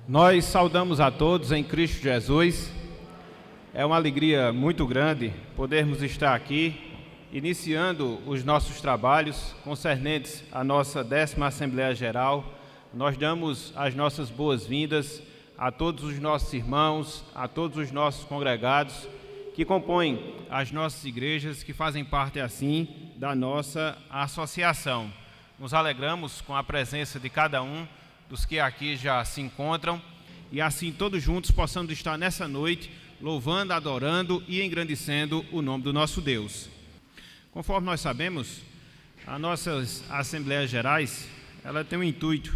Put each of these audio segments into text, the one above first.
Nós saudamos a todos em Cristo Jesus. É uma alegria muito grande podermos estar aqui, iniciando os nossos trabalhos concernentes à nossa 10ª Assembleia Geral. Nós damos as nossas boas-vindas a todos os nossos irmãos, a todos os nossos congregados que compõem as nossas igrejas, que fazem parte, assim, da nossa associação. Nos alegramos com a presença de cada um dos que aqui já se encontram, e assim todos juntos possamos estar nessa noite louvando, adorando e engrandecendo o nome do nosso Deus. Conforme nós sabemos, as nossas Assembleias Gerais, ela tem o intuito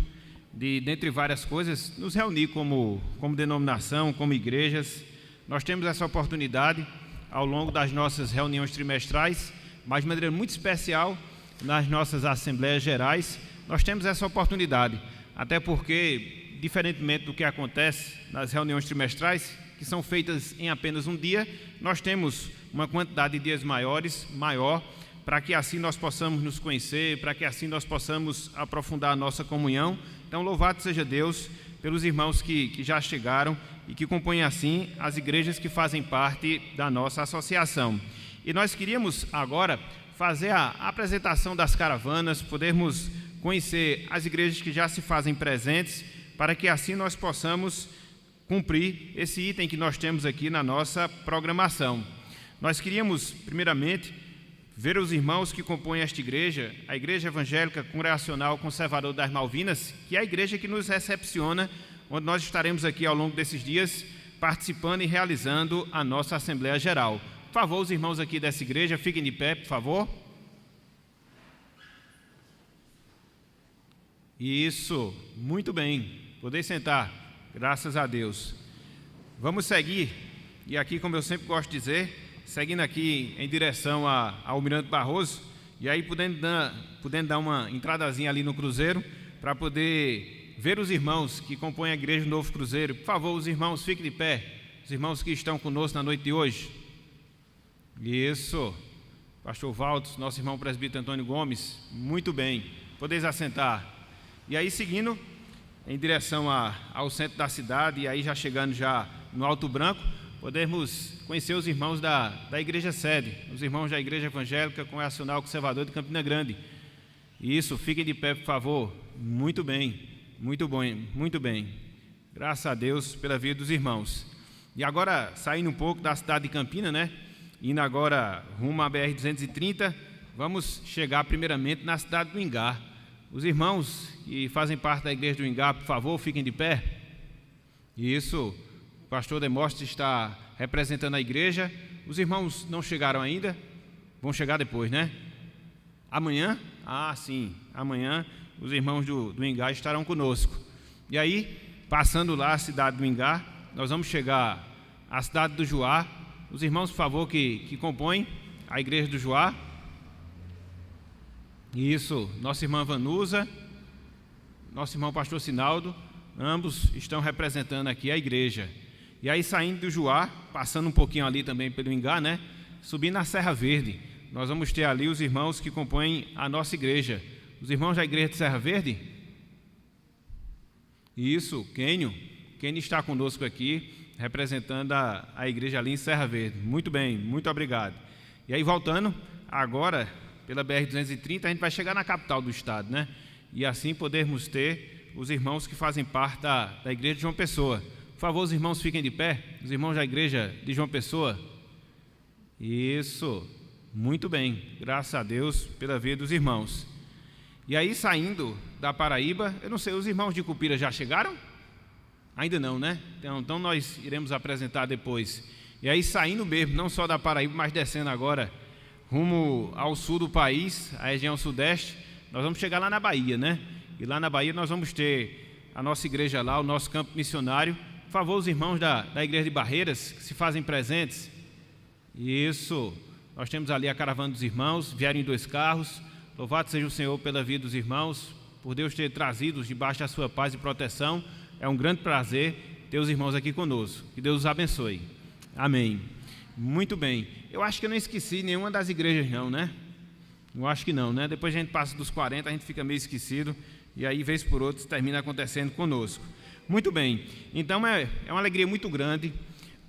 de, dentre várias coisas, nos reunir como denominação, como igrejas. Nós temos essa oportunidade ao longo das nossas reuniões trimestrais, mas de maneira muito especial nas nossas Assembleias Gerais, nós temos essa oportunidade. Até porque, diferentemente do que acontece nas reuniões trimestrais, que são feitas em apenas um dia, nós temos uma quantidade de dias maior, para que assim nós possamos nos conhecer, para que assim nós possamos aprofundar a nossa comunhão. Então, louvado seja Deus pelos irmãos que já chegaram e que compõem assim as igrejas que fazem parte da nossa associação. E nós queríamos agora fazer a apresentação das caravanas, podermos conhecer as igrejas que já se fazem presentes, para que assim nós possamos cumprir esse item que nós temos aqui na nossa programação. Nós queríamos, primeiramente, ver os irmãos que compõem esta igreja, a Igreja Evangélica Congregacional Conservadora das Malvinas, que é a igreja que nos recepciona, onde nós estaremos aqui ao longo desses dias, participando e realizando a nossa Assembleia Geral. Por favor, os irmãos aqui dessa igreja, fiquem de pé, por favor. Isso, muito bem, podem sentar, graças a Deus. Vamos seguir, e aqui, como eu sempre gosto de dizer, seguindo aqui em direção ao Almirante Barroso, e aí podendo dar uma entradazinha ali no cruzeiro, para poder ver os irmãos que compõem a igreja do Novo Cruzeiro. Por favor, os irmãos, fiquem de pé, os irmãos que estão conosco na noite de hoje. Isso, pastor Valdos, nosso irmão presbítero Antônio Gomes, muito bem, podeis assentar. E aí, seguindo em direção ao centro da cidade, e aí já chegando já no Alto Branco, podemos conhecer os irmãos da igreja sede, os irmãos da Igreja Evangélica Congregacional Conservadora de Campina Grande. Isso, fiquem de pé, por favor. Muito bem, muito bom, muito bem. Graças a Deus pela vida dos irmãos. E agora, saindo um pouco da cidade de Campina, né? Indo agora rumo à BR-230, vamos chegar primeiramente na cidade do Ingá. Os irmãos que fazem parte da igreja do Ingá, por favor, fiquem de pé. Isso, o pastor Demóstenes está representando a igreja. Os irmãos não chegaram ainda, vão chegar depois, né? Amanhã? Ah, sim, amanhã os irmãos do Ingá estarão conosco. E aí, passando lá a cidade do Ingá, nós vamos chegar à cidade do Juá. Os irmãos, por favor, que compõem a igreja do Juá. Isso, nossa irmã Vanusa, nosso irmão pastor Sinaldo, ambos estão representando aqui a igreja. E aí, saindo do Juá, passando um pouquinho ali também pelo Ingá, né? Subindo na Serra Verde, nós vamos ter ali os irmãos que compõem a nossa igreja. Os irmãos da igreja de Serra Verde? Isso, Quênio está conosco aqui, representando a igreja ali em Serra Verde. Muito bem, muito obrigado. E aí, voltando, agora, pela BR-230, a gente vai chegar na capital do estado, né? E assim podermos ter os irmãos que fazem parte da igreja de João Pessoa. Por favor, os irmãos fiquem de pé, os irmãos da igreja de João Pessoa. Isso, muito bem, graças a Deus pela vida dos irmãos. E aí, saindo da Paraíba, eu não sei, os irmãos de Cupira já chegaram? Ainda não, né? Então nós iremos apresentar depois. E aí, saindo mesmo, não só da Paraíba, mas descendo agora rumo ao sul do país, a região sudeste, nós vamos chegar lá na Bahia, né? E lá na Bahia nós vamos ter a nossa igreja lá, o nosso campo missionário. Por favor, os irmãos da igreja de Barreiras, que se fazem presentes. Isso, nós temos ali a caravana dos irmãos, vieram em 2 carros. Louvado seja o Senhor pela vida dos irmãos, por Deus ter trazido-os debaixo da sua paz e proteção. É um grande prazer ter os irmãos aqui conosco. Que Deus os abençoe. Amém. Muito bem. Eu acho que eu não esqueci nenhuma das igrejas não, né? Eu acho que não, né? Depois a gente passa dos 40, a gente fica meio esquecido, e aí, vez por outra, termina acontecendo conosco. Muito bem, então é uma alegria muito grande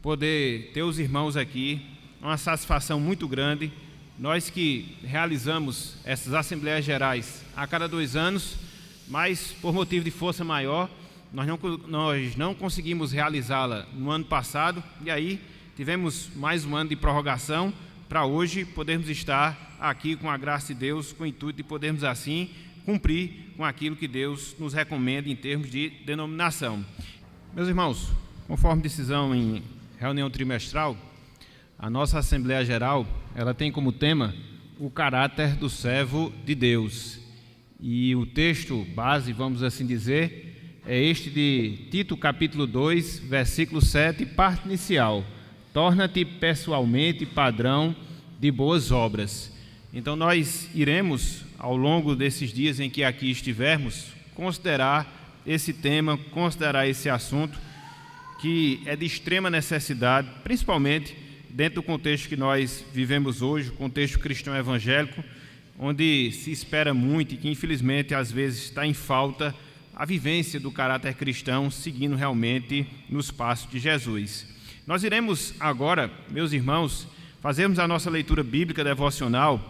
poder ter os irmãos aqui, uma satisfação muito grande. Nós que realizamos essas Assembleias Gerais a cada 2 anos, mas por motivo de força maior, nós não conseguimos realizá-la no ano passado, e aí tivemos mais um ano de prorrogação para hoje podermos estar aqui com a graça de Deus, com o intuito de podermos assim cumprir com aquilo que Deus nos recomenda em termos de denominação. Meus irmãos, conforme decisão em reunião trimestral, a nossa Assembleia Geral, ela tem como tema o caráter do servo de Deus. E o texto base, vamos assim dizer, é este de Tito capítulo 2, versículo 7, parte inicial. Torna-te pessoalmente padrão de boas obras. Então nós iremos, ao longo desses dias em que aqui estivermos, considerar esse tema, considerar esse assunto, que é de extrema necessidade, principalmente dentro do contexto que nós vivemos hoje, o contexto cristão evangélico, onde se espera muito e que infelizmente às vezes está em falta a vivência do caráter cristão, seguindo realmente nos passos de Jesus. Nós iremos agora, meus irmãos, fazermos a nossa leitura bíblica devocional,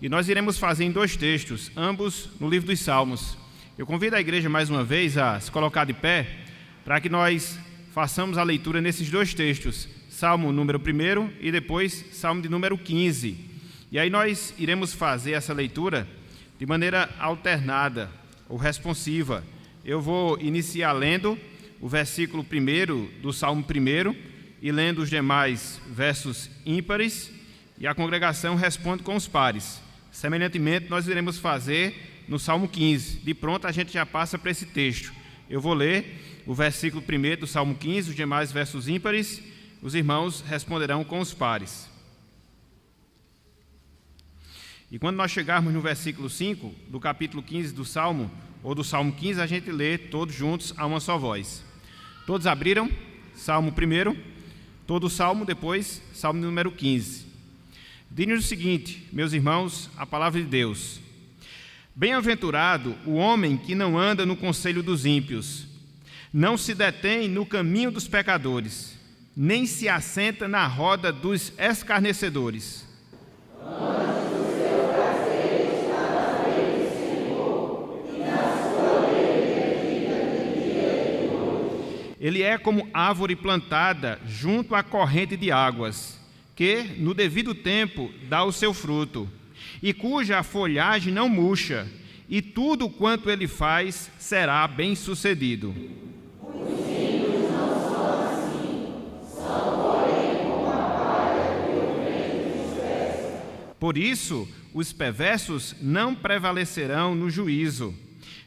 e nós iremos fazer em 2 textos, ambos no livro dos Salmos. Eu convido a igreja mais uma vez a se colocar de pé, para que nós façamos a leitura nesses 2 textos, Salmo número 1 e depois Salmo de número 15. E aí nós iremos fazer essa leitura de maneira alternada ou responsiva. Eu vou iniciar lendo o versículo 1 do Salmo 1 e lendo os demais versos ímpares, e a congregação responde com os pares. Semelhantemente, nós iremos fazer no Salmo 15. De pronto, a gente já passa para esse texto. Eu vou ler o versículo 1 do Salmo 15, os demais versos ímpares, os irmãos responderão com os pares. E quando nós chegarmos no versículo 5 do capítulo 15 do Salmo, ou do Salmo 15, a gente lê todos juntos a uma só voz. Todos abriram? Salmo 1, todo o Salmo, depois Salmo número 15. Diz-nos o seguinte, meus irmãos, a palavra de Deus. Bem-aventurado o homem que não anda no conselho dos ímpios, não se detém no caminho dos pecadores, nem se assenta na roda dos escarnecedores. Ele é como árvore plantada junto à corrente de águas, que, no devido tempo, dá o seu fruto, e cuja folhagem não murcha, e tudo quanto ele faz será bem-sucedido. Os ímpios não são assim, são porém como a palha que o vento dispersa. Por isso, os perversos não prevalecerão no juízo,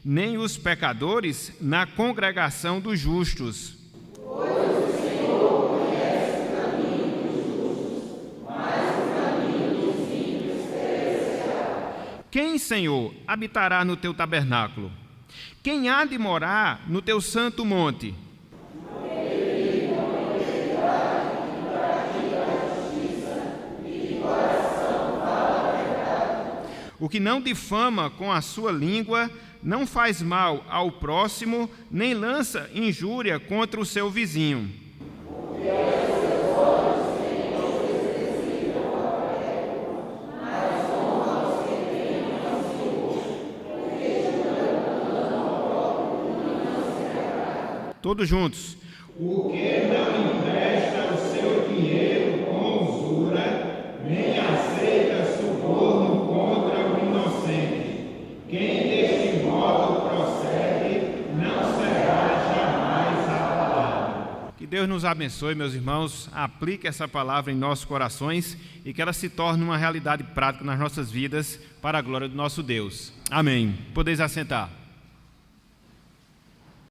nem os pecadores na congregação dos justos. Pois o Senhor conhece o caminho dos justos, mas o caminho dos ímpios perecerá. Quem, Senhor, habitará no teu tabernáculo? Quem há de morar no teu santo monte? O que não difama com a sua língua, não faz mal ao próximo, nem lança injúria contra o seu vizinho. Todos juntos. O que não empresta o seu dinheiro com usura, nem aceita suborno contra o inocente. Quem deste modo procede, não será jamais abalado. Que Deus nos abençoe, meus irmãos, aplique essa palavra em nossos corações e que ela se torne uma realidade prática nas nossas vidas para a glória do nosso Deus. Amém. Podeis assentar.